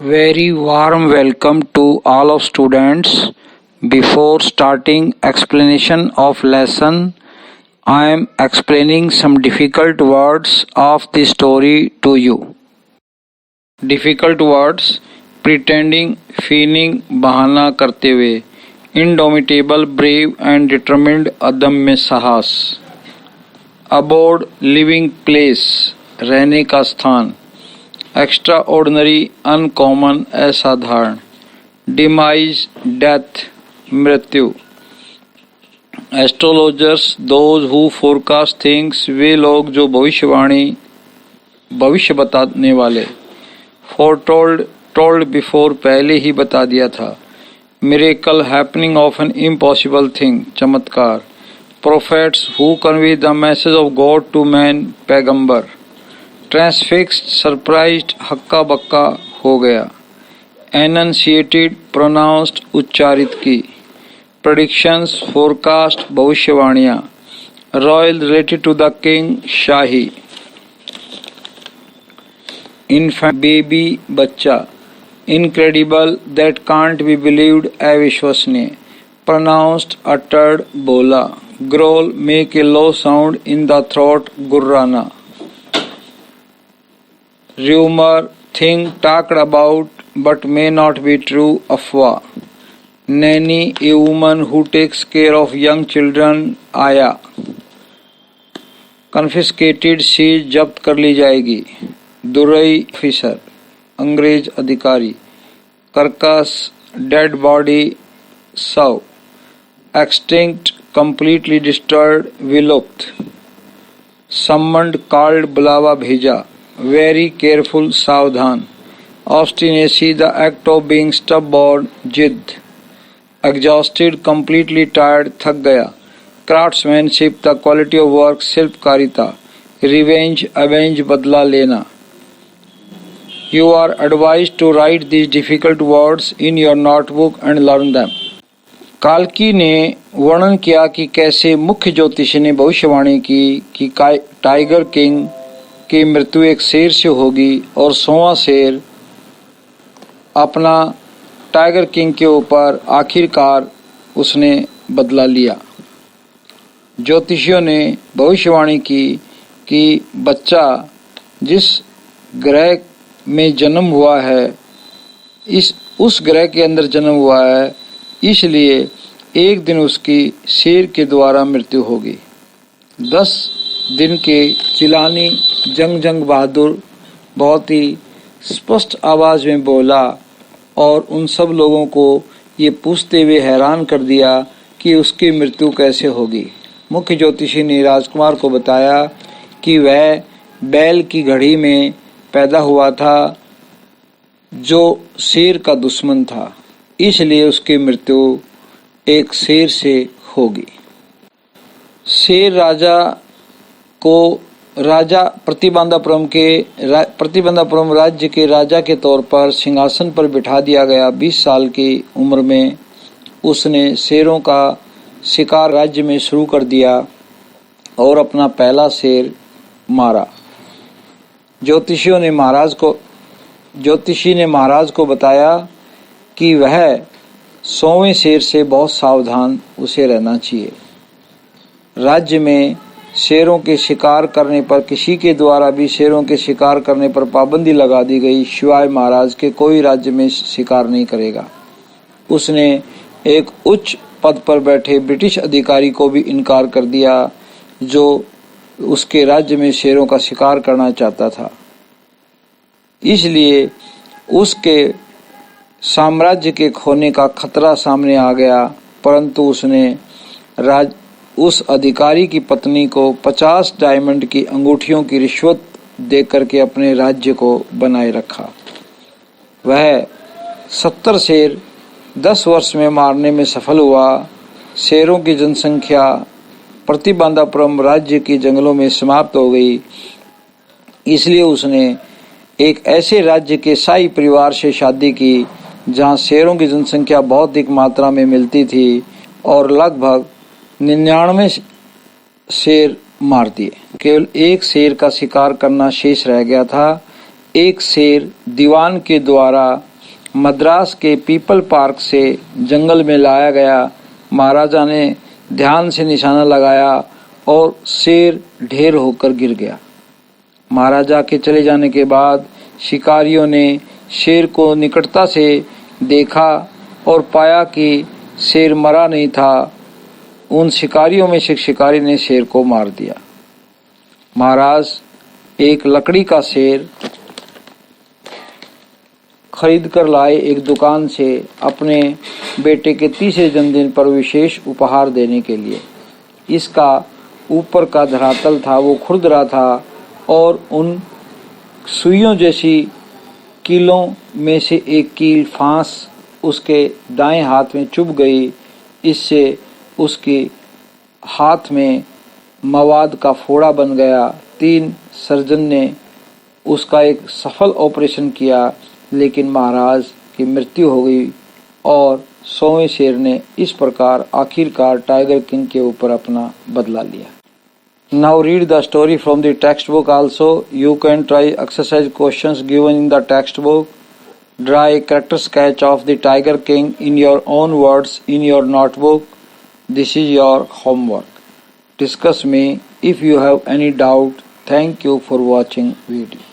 Very warm welcome to all of students. Before starting explanation of lesson, I am explaining some difficult words of the story to you. Difficult words: pretending, feigning, बहाना करते हुए, indomitable, brave and determined, अदम्य साहस, abode, living place, रहने का स्थान, extraordinary, uncommon, असाधारण, demise, death, मृत्यु, astrologers, those who forecast things, वे लोग जो भविष्य बताने वाले, फोरटोल्ड, टोल्ड बिफोर, पहले ही बता दिया था, miracle, happening of an impossible thing, चमत्कार, prophets who convey the message of God to man, पैगंबर, ट्रांसफिक्स्ड, सरप्राइज्ड, हक्का बक्का हो गया, एनंसिएटेड, प्रोनाउंस्ड, उच्चारित की, प्रेडिक्शंस, फोरकास्ट, भविष्यवाणियां, royal, related to the king, शाही, इन्फेंट, बेबी, बच्चा, incredible, that can't be believed, अविश्वसनीय, प्रोनाउंस्ड, अटर्ड, बोला, growl, make a low sound in the throat, गुर्राना, rumor, thing talked about but may not be true, अफवाह, nanny, a woman who takes care of young children, आया, confiscated, seize, जब्त कर ली जाएगी, Durai, officer, अंग्रेज अधिकारी, carcass, dead body, शव, extinct, completely destroyed, विलुप्त, summoned, called, बुलावा, भेजा, वेरी केयरफुल, सावधान, obstinacy, the act of being stubborn, जिद, एग्जॉस्टेड, कंप्लीटली टायर्ड, थक गया, craftsmanship, the quality of work, शिल्पकारिता, रिवेंज, अवेंज, बदला लेना. You are advised to write these difficult words in your notebook and learn them. काल्की ने वर्णन किया कि कैसे मुख्य ज्योतिषी ने भविष्यवाणी की कि टाइगर किंग की मृत्यु एक शेर से होगी और 100वां शेर अपना टाइगर किंग के ऊपर आखिरकार उसने बदला लिया. ज्योतिषियों ने भविष्यवाणी की कि बच्चा जिस ग्रह में जन्म हुआ है उस ग्रह के अंदर जन्म हुआ है, इसलिए एक दिन उसकी शेर के द्वारा मृत्यु होगी. 10 दिन के जिलानी जंग बहादुर बहुत ही स्पष्ट आवाज में बोला और उन सब लोगों को ये पूछते हुए हैरान कर दिया कि उसकी मृत्यु कैसे होगी. मुख्य ज्योतिषी ने राजकुमार को बताया कि वह बैल की घड़ी में पैदा हुआ था जो शेर का दुश्मन था, इसलिए उसकी मृत्यु एक शेर से होगी. शेर राजा प्रतिबंधापुरम राज्य के राजा के तौर पर सिंहासन पर बिठा दिया गया. 20 साल की उम्र में उसने शेरों का शिकार राज्य में शुरू कर दिया और अपना पहला शेर मारा. ज्योतिषी ने महाराज को बताया कि वह 100वें शेर से बहुत सावधान उसे रहना चाहिए. राज्य में शेरों के शिकार करने पर, किसी के द्वारा भी शेरों के शिकार करने पर पाबंदी लगा दी गई, शिवाय महाराज के कोई राज्य में शिकार नहीं करेगा. उसने एक उच्च पद पर बैठे ब्रिटिश अधिकारी को भी इनकार कर दिया जो उसके राज्य में शेरों का शिकार करना चाहता था. इसलिए उसके साम्राज्य के खोने का खतरा सामने आ गया, परंतु उसने उस अधिकारी की पत्नी को 50 डायमंड की अंगूठियों की रिश्वत देकर के अपने राज्य को बनाए रखा. वह 70 शेर 10 वर्ष में मारने में सफल हुआ. शेरों की जनसंख्या प्रतिबंधापुरम राज्य के जंगलों में समाप्त हो गई, इसलिए उसने एक ऐसे राज्य के शाही परिवार से शादी की जहां शेरों की जनसंख्या बहुत अधिक मात्रा में मिलती थी और लगभग 99 शेर मार दिए. केवल एक शेर का शिकार करना शेष रह गया था. एक शेर दीवान के द्वारा मद्रास के पीपल पार्क से जंगल में लाया गया। महाराजा ने ध्यान से निशाना लगाया और शेर ढेर होकर गिर गया। महाराजा के चले जाने के बाद शिकारियों ने शेर को निकटता से देखा और पाया कि शेर मरा नहीं था। उन शिकारियों में से एक शिकारी ने शेर को मार दिया। महाराज एक लकड़ी का शेर खरीद कर लाए एक दुकान से अपने बेटे के 30वें जन्मदिन पर विशेष उपहार देने के लिए। इसका ऊपर का धरातल था वो खुरदरा था और उन सुइयों जैसी कीलों में से एक कील फांस उसके दाएं हाथ में चुभ गई। इससे उसके हाथ में मवाद का फोड़ा बन गया। 3 सर्जन ने उसका एक सफल ऑपरेशन किया, लेकिन महाराज की मृत्यु हो गई और 100वें शेर ने इस प्रकार आखिरकार टाइगर किंग के ऊपर अपना बदला लिया। Now read the story from the textbook also. You can try exercise questions given in the textbook. Draw a character sketch of the Tiger King in your own words in your notebook. This is your homework. Discuss me if you have any doubt. Thank you for watching video.